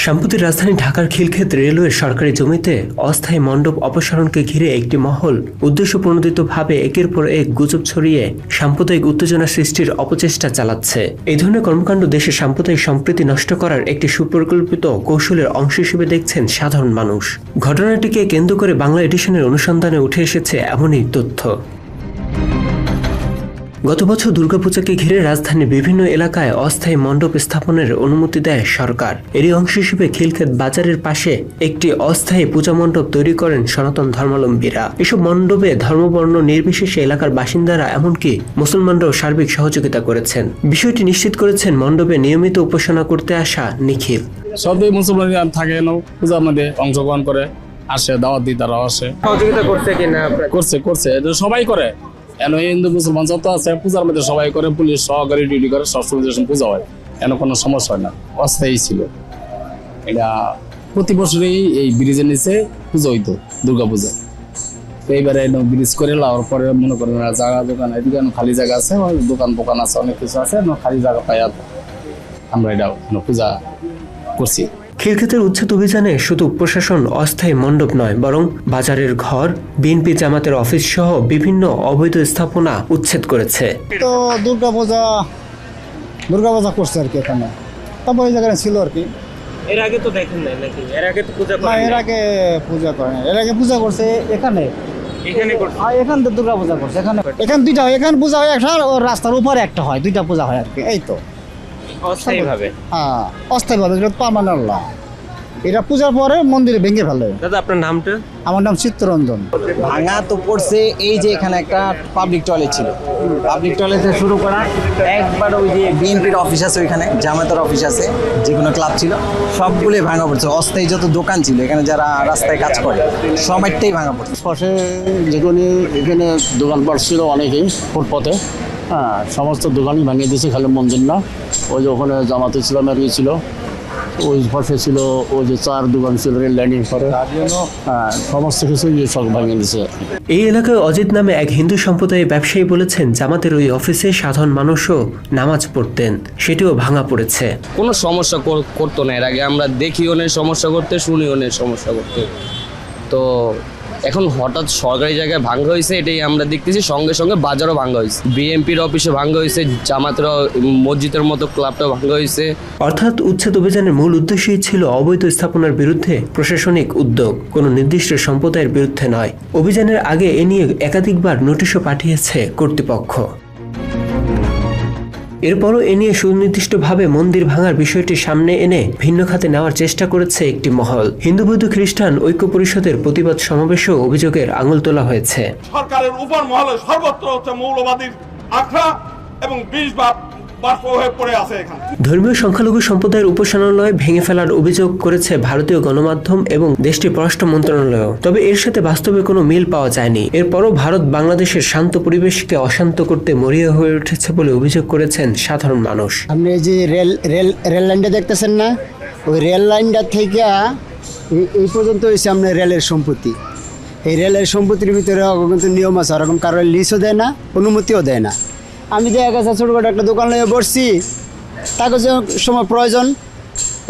সম্প্রতি রাজধানী ঢাকার খিলক্ষেত রেলওয়ের সরকারি জমিতে অস্থায়ী মণ্ডপ অপসারণকে ঘিরে একটি মহল উদ্দেশ্যপ্রণোদিতভাবে একের পর এক গুজব ছড়িয়ে সাম্প্রদায়িক উত্তেজনা সৃষ্টির অপচেষ্টা চালাচ্ছে। এই ধরনের কর্মকাণ্ড দেশের সাম্প্রদায়িক সম্প্রীতি নষ্ট করার একটি সুপরিকল্পিত কৌশলের অংশ হিসেবে দেখছেন সাধারণ মানুষ। ঘটনাটিকে কেন্দ্র করে বাংলা এডিশনের অনুসন্ধানে উঠে এসেছে এমনই তথ্য। গত বছর দুর্গাপূজাকে ঘিরে রাজধানীর বিভিন্ন এলাকায় অস্থায়ী মণ্ডপ স্থাপনের অনুমতি দেয় সরকার। এরই অংশ হিসেবে খিলক্ষেত বাজারের পাশে একটি অস্থায়ী পূজা মণ্ডপ তৈরি করেন সনাতন ধর্মাবলম্বীরা। এসব মণ্ডপে ধর্মবর্ণ নির্বিশেষে এলাকার বাসিন্দারা এমনকি মুসলমানরাও সার্বিক সহযোগিতা করেছেন। বিষয়টি নিশ্চিত করেছেন মণ্ডপে নিয়মিত উপাসনা করতে আসা নিখিল। সবই মুসলমান থাকে পূজার মধ্যে অংশগ্রহণ করে আসে, দাওয়াত দিয়ে তারাও আসে। সহযোগিতা করছে কিনা? করছে এটা সবাই করে। হিন্দু মুসলমান যত আছে পূজার মধ্যে সবাই করে, পুলিশ সহকারী ডিউটি করে, সবসময় পূজা হয়, কোনো সমস্যা হয় না। অস্থায়ী ছিল এটা, প্রতি বছরই এই ব্রিজের নিচে পুজো হইতো দুর্গাপূজা। এইবারে ব্রিজ করে লাওয়ার পরে মনে করেন জায়গা দোকান এদিকে খালি জায়গা আছে, দোকান আছে, অনেক কিছু আছে, খালি জায়গা পাই আমরা এটা পূজা করছি। খিলক্ষেতের উচ্ছেদ অভিযানে শুধু প্রশাসন অস্থায়ী মণ্ডপ নয়, বরং বাজারের ঘর, বিএনপি জামাতের অফিস সহ বিভিন্ন অবৈধ স্থাপনা উচ্ছেদ করেছে। তো দুর্গাপূজা করছে আর কি এখানে, তারপর ওই জায়গায় ছিল আর কি। এর আগে তো দেখেন নাই নাকি? এর আগে তো পূজা করে? এর আগে পূজা করে না, এর আগে পূজা করছে এখানে করছে। এখান তো দুর্গাপূজা করছে এখানে দুইটা হয়, এখানে পূজা হয় একটা, আর রাস্তার উপরে একটা হয়, দুইটা পূজা হয় আর কি। এই তো অস্থায়ীভাবে? হ্যাঁ, অস্থায়ীভাবে, এটা পার্মানেন্ট না। এটা পূজার পরে মন্দিরে ভেঙে ফেলে। দাদা, আপনার নামটা? আমার নাম চিত্তরঞ্জন। ভাঙা তো পড়ছে, এই যে এখানে একটা পাবলিক টয়লেট ছিল, পাবলিক টয়লেটে শুরু করা একবার ওই যে বিএনপির অফিস আছে, ওইখানে জামাতের অফিস আছে, যে কোনো ক্লাব ছিল, সবগুলোই ভাঙা পড়ছে। অস্থায়ী যত দোকান ছিল এখানে, যারা রাস্তায় কাজ করে, সবাইটাই ভাঙা পড়ছে। পাশে যেখানে এখানে দোকানপাট ছিল অনেকেই ফুটপথে, হ্যাঁ, সমস্ত দোকানই ভাঙিয়ে দিয়েছে, খালি মন্দির না। ওই যে ওখানে জামাতে ইসলামের ছিল, ওই পাশে ছিল ওই যে চার দোকান ছিল রেল লাইনের পরে, হ্যাঁ, সমস্ত কিছু সব ভাঙিয়ে দিয়েছে। এই এলাকায় অজিত নামে এক হিন্দু সম্প্রদায়ের ব্যবসায়ী বলেছেন, জামাতের ওই অফিসে সাধারণ মানুষও নামাজ পড়তেন, সেটিও ভাঙা পড়েছে। কোনো সমস্যা করতো না এর আগে, আমরা দেখি অনেক সমস্যা করতে, শুনি অনেক সমস্যা করতে। তো এখন হঠাৎ সরকারি জায়গায় ভাঙা হয়েছে, এটাই আমরা দেখতেছি। সঙ্গে সঙ্গে বাজারও ভাঙা হয়েছে, বিএনপির অফিসে ভাঙা হয়েছে, জামাতের মসজিদের মতো ক্লাবটাও ভাঙা হয়েছে। অর্থাৎ উচ্ছেদ অভিযানের মূল উদ্দেশ্যই ছিল অবৈধ স্থাপনার বিরুদ্ধে প্রশাসনিক উদ্যোগ, কোনো নির্দিষ্ট সম্প্রদায়ের বিরুদ্ধে নয়। অভিযানের আগে এ নিয়ে একাধিকবার নোটিশও পাঠিয়েছে কর্তৃপক্ষ। এরপরও এ নিয়ে সুনির্দিষ্টভাবে মন্দির ভাঙার বিষয়টি সামনে এনে ভিন্ন খাতে নেওয়ার চেষ্টা করেছে একটি মহল। হিন্দু বৌদ্ধ খ্রিস্টান ঐক্য পরিষদের প্রতিবাদ সমাবেশেও অভিযোগের আঙুল তোলা হয়েছে। সরকারের উপর মহলে সর্বত্র হচ্ছে মৌলবাদীর আখড়া এবং বিষ হয়ে পড়ে আছে। এখানে ধর্মীয় সংখ্যালঘু সম্প্রদায়ের উপাসনালয় ভেঙে ফেলার অভিযোগ করেছে ভারতীয় গণমাধ্যম এবং দেশটির পররাষ্ট্র মন্ত্রণালয়। তবে এর সাথে বাস্তবে কোনো মিল পাওয়া যায়নি। এরপরও ভারত বাংলাদেশের শান্ত পরিবেশকে অশান্ত করতে মরিয়া হয়ে উঠেছে বলে অভিযোগ করেছেন সাধারণ মানুষ। আপনি এই যে রেল লাইনটা দেখতেছেন না, ওই রেল লাইনটা থেকে এই পর্যন্ত হয়েছে আপনার রেলের সম্পত্তি। এই রেলের সম্পত্তির ভিতরে কিন্তু নিয়ম আছে, ওরকম কারো লিজও দেয় না, অনুমতিও দেয় না। আমি দেখা গেছে ছোটোখাটো একটা দোকান নিয়ে বসছি, তাকে যে সময় প্রয়োজন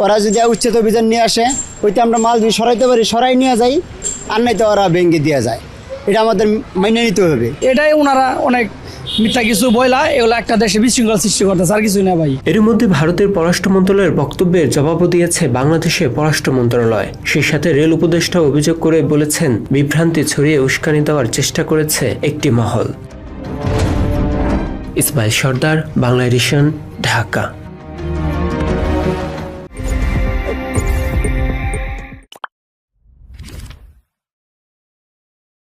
ওরা যদি উচ্ছেদ অভিযান নিয়ে আসে, ওইতে আমরা মাল যদি সরাইতে পারি সরাই নিয়ে যাই, আর নাই তো ওরা ভেঙে দেওয়া যায়। এটা আমাদের মেনে নিতে হবে। এটাই ওনারা অনেক মিথ্যা কিছু বইলা, এগুলো একটা দেশে বিশৃঙ্খলা সৃষ্টি করতেছে, আর কিছুই না ভাই। এর মধ্যে ভারতের পররাষ্ট্র মন্ত্রণালয়ের বক্তব্যের জবাবও দিয়েছে বাংলাদেশের পররাষ্ট্র মন্ত্রণালয়। সেই সাথে রেল উপদেষ্টা অভিযোগ করে বলেছেন, বিভ্রান্তি ছড়িয়ে উস্কানি দেওয়ার চেষ্টা করেছে একটি মহল। ইসমাইল সর্দার, বাংলা এডিশন, ঢাকা।